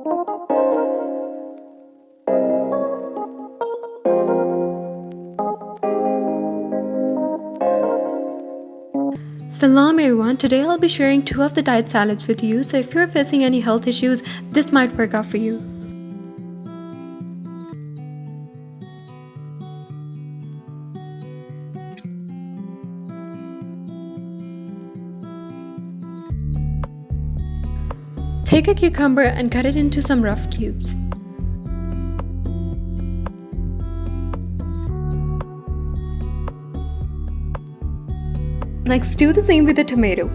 Salam everyone, today I'll be sharing 2 of the diet salads with you, so if you're facing any health issues, this might work out for you. Take a cucumber and cut it into some rough cubes. Next, do the same with the tomato.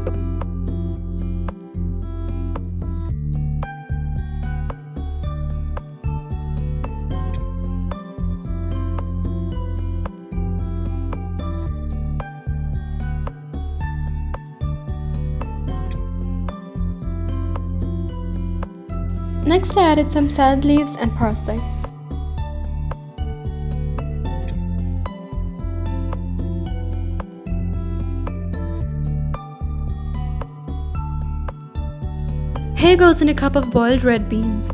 Next, I added some salad leaves and parsley. Here goes in a cup of boiled red beans.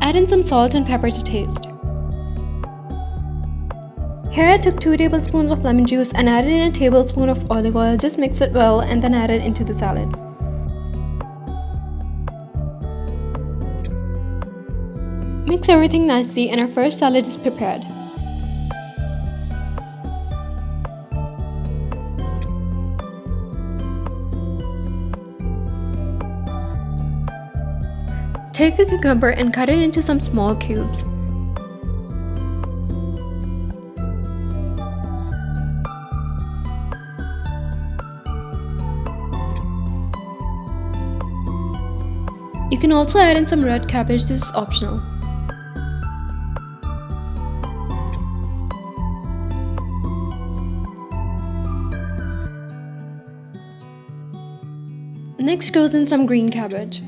Add in some salt and pepper to taste. Here I took 2 tablespoons of lemon juice and added in a tablespoon of olive oil. Just mix it well and then add it into the salad. Mix everything nicely and our first salad is prepared. Take a cucumber and cut it into some small cubes. You can also add in some red cabbage, this is optional. Next goes in some green cabbage.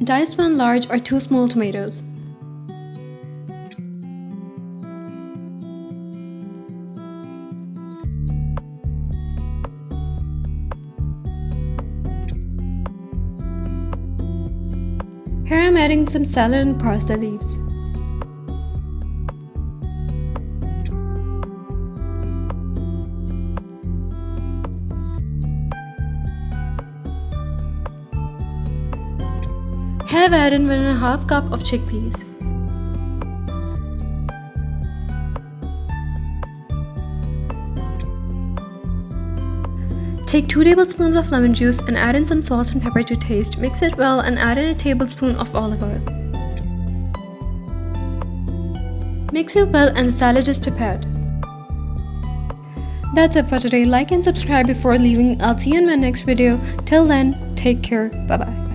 Dice 1 large or 2 small tomatoes. Here I'm adding some salad and parsley leaves. Here I've added 1.5 cup of chickpeas. Take 2 tablespoons of lemon juice and add in some salt and pepper to taste. Mix it well and add in a tablespoon of olive oil. Mix it well and the salad is prepared. That's it for today. Like and subscribe before leaving. I'll see you in my next video. Till then, take care. Bye bye.